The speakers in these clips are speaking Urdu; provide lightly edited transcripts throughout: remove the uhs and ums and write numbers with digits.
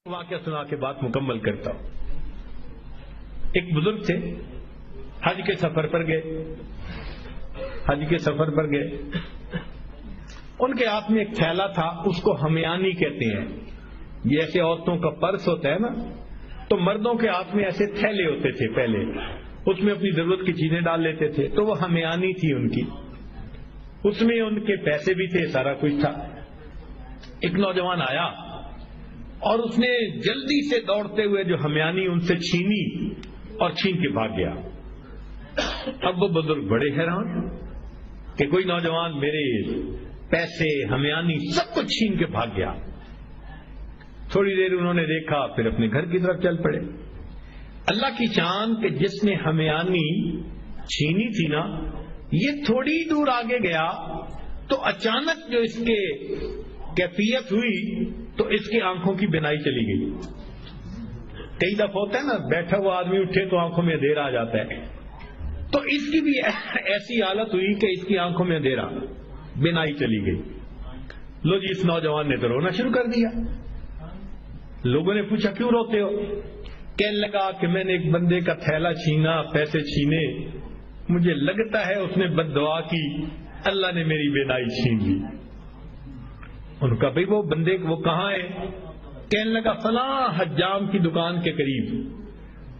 واقعہ سنا کے بات مکمل کرتا ہوں۔ ایک بزرگ تھے، حج کے سفر پر گئے، ان کے ہاتھ میں ایک تھیلا تھا، اس کو ہمیانی کہتے ہیں۔ یہ ایسے عورتوں کا پرس ہوتا ہے نا، تو مردوں کے ہاتھ میں ایسے تھیلے ہوتے تھے پہلے، اس میں اپنی ضرورت کی چیزیں ڈال لیتے تھے، تو وہ ہمیانی تھی ان کی، اس میں ان کے پیسے بھی تھے، سارا کچھ تھا۔ ایک نوجوان آیا اور اس نے جلدی سے دوڑتے ہوئے جو ہمیانی ان سے چھینی اور چھین کے بھاگ گیا۔ اب وہ بزرگ بڑے حیران کہ کوئی نوجوان میرے پیسے ہمیانی سب کچھ چھین کے بھاگ گیا۔ تھوڑی دیر انہوں نے دیکھا، پھر اپنے گھر کی طرف چل پڑے۔ اللہ کی شان کہ جس نے ہمیانی چھینی تھی نا، یہ تھوڑی دور آگے گیا تو اچانک جو اس کے کیفیت ہوئی تو اس کی آنکھوں کی بینائی چلی گئی۔ کئی دفعہ ہوتا ہے نا، بیٹھا ہوا آدمی اٹھے تو آنکھوں میں اندھیرا آ جاتا ہے، تو اس کی بھی ایسی حالت ہوئی کہ اس کی آنکھوں میں اندھیرا، بینائی چلی گئی۔ لو جی، اس نوجوان نے تو رونا شروع کر دیا۔ لوگوں نے پوچھا کیوں روتے ہو؟ کہنے لگا کہ میں نے ایک بندے کا تھیلا چھینا، پیسے چھینے، مجھے لگتا ہے اس نے بد دعا کی، اللہ نے میری بینائی چھین لی۔ ان کا بھئی وہ بندے وہ کہاں ہے؟ کہنے لگا فلاں حجام کی دکان کے قریب۔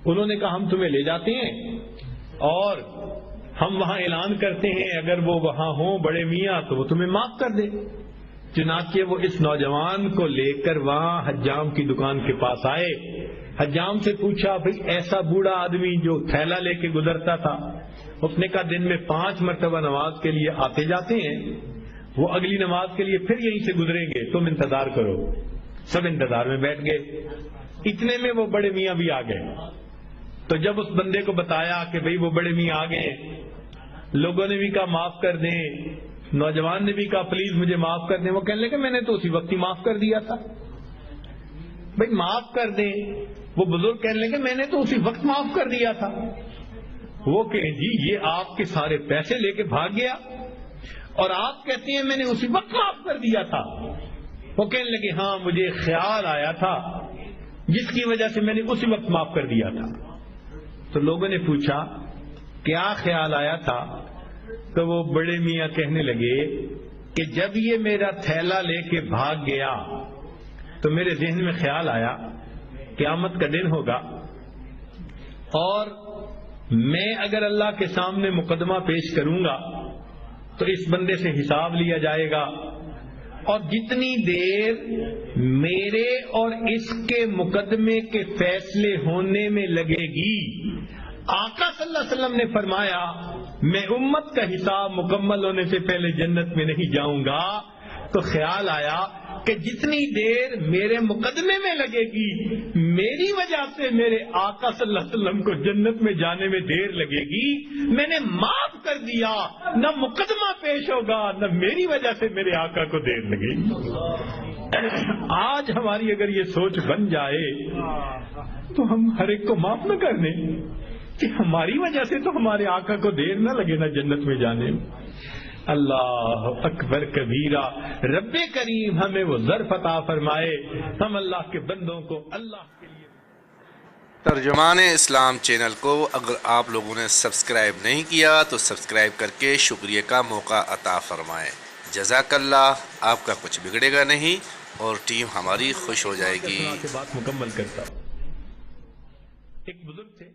انہوں نے کہا ہم تمہیں لے جاتے ہیں اور ہم وہاں اعلان کرتے ہیں، اگر وہ وہاں ہوں بڑے میاں تو وہ تمہیں معاف کر دے۔ چنانچہ وہ اس نوجوان کو لے کر وہاں حجام کی دکان کے پاس آئے۔ حجام سے پوچھا بھئی ایسا بوڑھا آدمی جو تھیلا لے کے گزرتا تھا، اس نے کہا دن میں 5 مرتبہ نماز کے لیے آتے جاتے ہیں، وہ اگلی نماز کے لیے پھر یہیں سے گزریں گے، تم انتظار کرو۔ سب انتظار میں بیٹھ گئے۔ اتنے میں وہ بڑے میاں بھی آ گئے۔ تو جب اس بندے کو بتایا کہ بھئی وہ بڑے میاں آ گئے، لوگوں نے بھی کہا معاف کر دیں، نوجوان نے بھی کہا پلیز مجھے معاف کر دیں۔ وہ کہنے لگے میں نے تو اسی وقت ہی معاف کر دیا تھا۔ بھئی معاف کر دیں، وہ بزرگ کہنے لگے میں نے تو اسی وقت معاف کر دیا تھا۔ وہ کہیں جی یہ آپ کے سارے پیسے لے کے بھاگ گیا اور آپ کہتے ہیں میں نے اسی وقت معاف کر دیا تھا۔ وہ کہنے لگے ہاں مجھے خیال آیا تھا جس کی وجہ سے میں نے اسی وقت معاف کر دیا تھا۔ تو لوگوں نے پوچھا کیا خیال آیا تھا؟ تو وہ بڑے میاں کہنے لگے کہ جب یہ میرا تھیلا لے کے بھاگ گیا تو میرے ذہن میں خیال آیا قیامت کا دن ہوگا اور میں اگر اللہ کے سامنے مقدمہ پیش کروں گا تو اس بندے سے حساب لیا جائے گا، اور جتنی دیر میرے اور اس کے مقدمے کے فیصلے ہونے میں لگے گی، آقا صلی اللہ علیہ وسلم نے فرمایا میں امت کا حساب مکمل ہونے سے پہلے جنت میں نہیں جاؤں گا۔ تو خیال آیا کہ جتنی دیر میرے مقدمے میں لگے گی، میری وجہ سے میرے آقا صلی اللہ علیہ وسلم کو جنت میں جانے میں دیر لگے گی، میں نے معاف کر دیا، نہ مقدمہ پیش ہوگا نہ میری وجہ سے میرے آقا کو دیر لگے گی۔ آج ہماری اگر یہ سوچ بن جائے تو ہم ہر ایک کو معاف نہ کر دیں کہ ہماری وجہ سے تو ہمارے آقا کو دیر نہ لگے نا جنت میں جانے میں۔ اللہ اکبر کبیرہ۔ رب کریم ہمیں وہ ظرف عطا فرمائے، ہم اللہ کے بندوں کو اللہ کے لیے۔ ترجمان اسلام چینل کو اگر آپ لوگوں نے سبسکرائب نہیں کیا تو سبسکرائب کر کے شکریہ کا موقع عطا فرمائیں۔ جزاک اللہ، آپ کا کچھ بگڑے گا نہیں اور ٹیم ہماری خوش ہو جائے گی۔ بات مکمل کرتا ہوں۔ ایک بزرگ تھے،